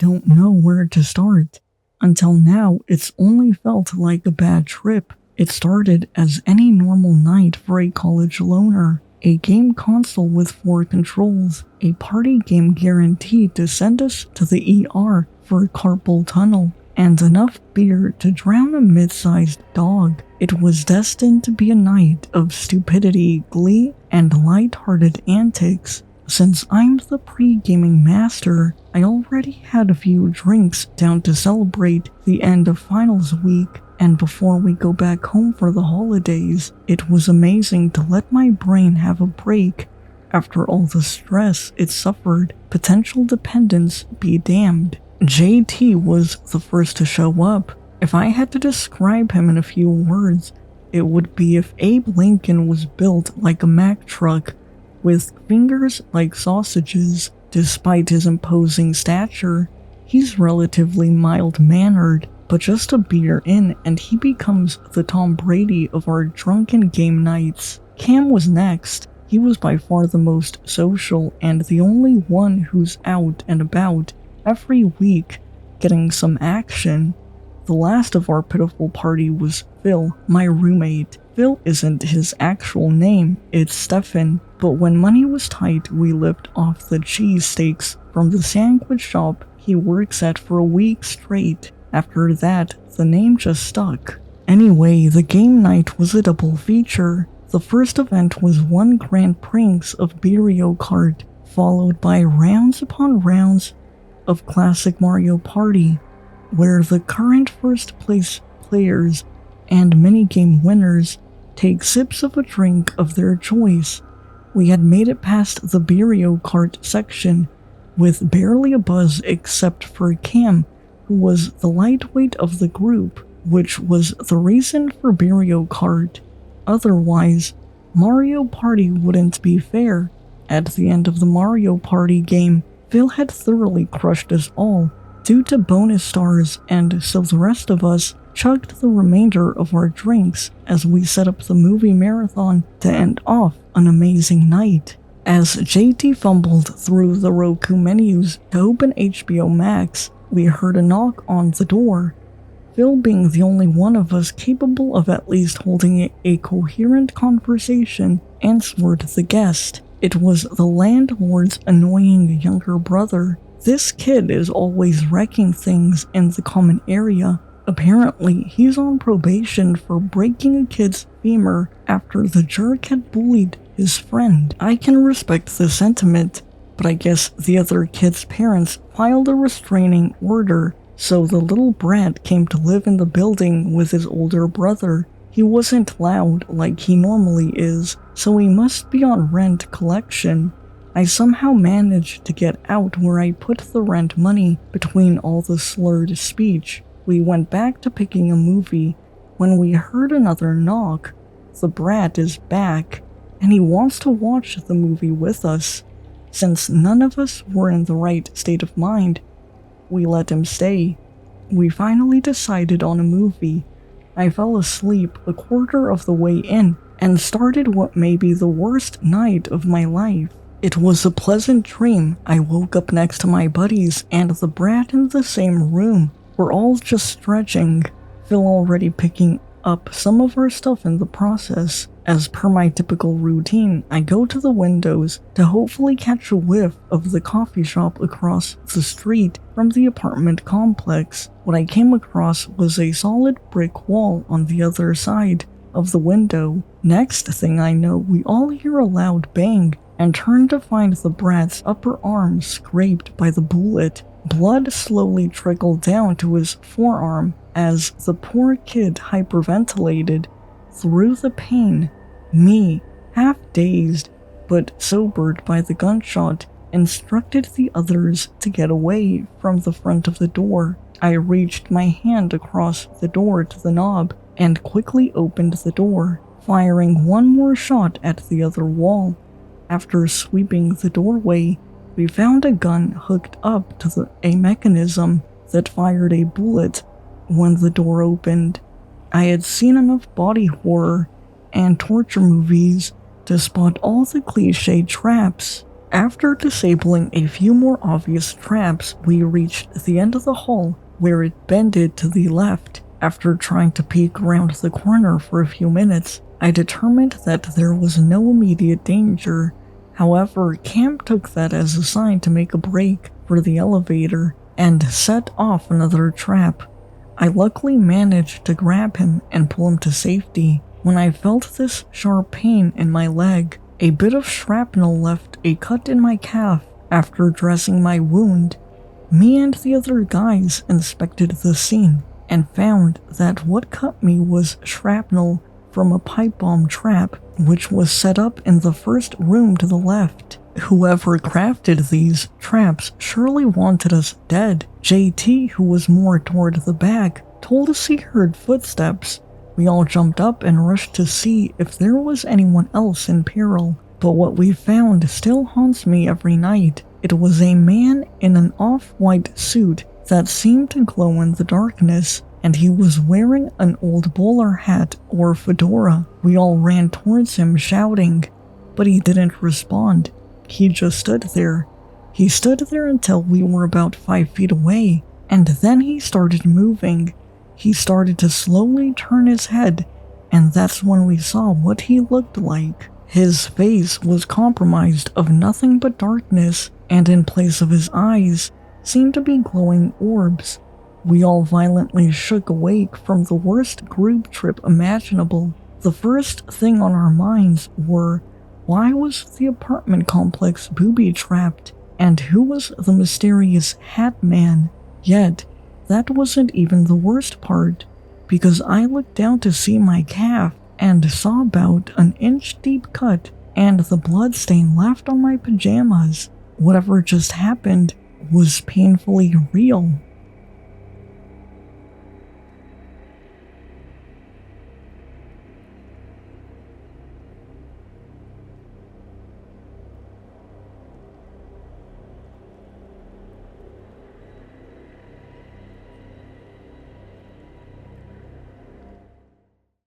don't know where to start. Until now, it's only felt like a bad trip. It started as any normal night for a college loner. A game console with 4 controls, a party game guaranteed to send us to the ER for carpal tunnel, and enough beer to drown a mid-sized dog. It was destined to be a night of stupidity, glee, and light-hearted antics. Since I'm the pre-gaming master, I already had a few drinks down to celebrate the end of finals week, and before we go back home for the holidays, it was amazing to let my brain have a break after all the stress it suffered. Potential dependence be damned. JT was the first to show up. If I had to describe him in a few words, it would be if Abe Lincoln was built like a Mack truck, with fingers like sausages. Despite his imposing stature, he's relatively mild-mannered, but just a beer in and he becomes the Tom Brady of our drunken game nights. Cam was next. He was by far the most social and the only one who's out and about every week, getting some action. The last of our pitiful party was Phil, my roommate. Phil isn't his actual name, it's Stefan, but when money was tight, we lived off the cheesesteaks from the sandwich shop he works at for a week straight. After that, the name just stuck. Anyway, the game night was a double feature. The first event was 1 Grand Prix of Mario Kart, followed by rounds upon rounds of classic Mario Party, where the current first place players and minigame winners take sips of a drink of their choice. We had made it past the Mario Kart section with barely a buzz except for Cam, who was the lightweight of the group, which was the reason for Mario Kart. Otherwise, Mario Party wouldn't be fair. At the end of the Mario Party game, Phil had thoroughly crushed us all due to bonus stars, and so the rest of us chugged the remainder of our drinks as we set up the movie marathon to end off an amazing night. As JT fumbled through the Roku menus to open HBO Max, we heard a knock on the door. Phil being the only one of us capable of at least holding a coherent conversation, answered the guest. It was the landlord's annoying younger brother. This kid is always wrecking things in the common area. Apparently, he's on probation for breaking a kid's femur after the jerk had bullied his friend. I can respect the sentiment, but I guess the other kid's parents filed a restraining order, so the little brat came to live in the building with his older brother. He wasn't loud like he normally is, so he must be on rent collection. I somehow managed to get out where I put the rent money between all the slurred speech. We went back to picking a movie when we heard another knock. The brat is back, and he wants to watch the movie with us. Since none of us were in the right state of mind, we let him stay. We finally decided on a movie. I fell asleep a quarter of the way in and started what may be the worst night of my life. It was a pleasant dream. I woke up next to my buddies and the brat in the same room. We're all just stretching, Phil already picking up some of our stuff in the process. As per my typical routine, I go to the windows to hopefully catch a whiff of the coffee shop across the street from the apartment complex. What I came across was a solid brick wall on the other side of the window. Next thing I know, we all hear a loud bang and turn to find the brat's upper arm scraped by the bullet. Blood slowly trickled down to his forearm as the poor kid hyperventilated through the pain. Me, half dazed but sobered by the gunshot, instructed the others to get away from the front of the door. I reached my hand across the door to the knob and quickly opened the door, firing one more shot at the other wall. After sweeping the doorway, we found a gun hooked up to a mechanism that fired a bullet when the door opened. I had seen enough body horror and torture movies to spot all the cliché traps. After disabling a few more obvious traps, we reached the end of the hall where it bended to the left. After trying to peek around the corner for a few minutes, I determined that there was no immediate danger. However, Cam took that as a sign to make a break for the elevator and set off another trap. I luckily managed to grab him and pull him to safety. When I felt this sharp pain in my leg, a bit of shrapnel left a cut in my calf. After dressing my wound, me and the other guys inspected the scene and found that what cut me was shrapnel from a pipe bomb trap, which was set up in the first room to the left. Whoever crafted these traps surely wanted us dead. JT, who was more toward the back, told us he heard footsteps. We all jumped up and rushed to see if there was anyone else in peril, but what we found still haunts me every night. It was a man in an off-white suit that seemed to glow in the darkness, and he was wearing an old bowler hat or fedora. We all ran towards him shouting, but he didn't respond. He just stood there. He stood there until we were about 5 feet away, and then he started moving. He started to slowly turn his head, and that's when we saw what he looked like. His face was compromised of nothing but darkness, and in place of his eyes seemed to be glowing orbs. We all violently shook awake from the worst group trip imaginable. The first thing on our minds were, why was the apartment complex booby-trapped, and who was the mysterious Hat Man? Yet, that wasn't even the worst part, because I looked down to see my calf and saw about an inch-deep cut and the blood stain left on my pajamas. Whatever just happened was painfully real.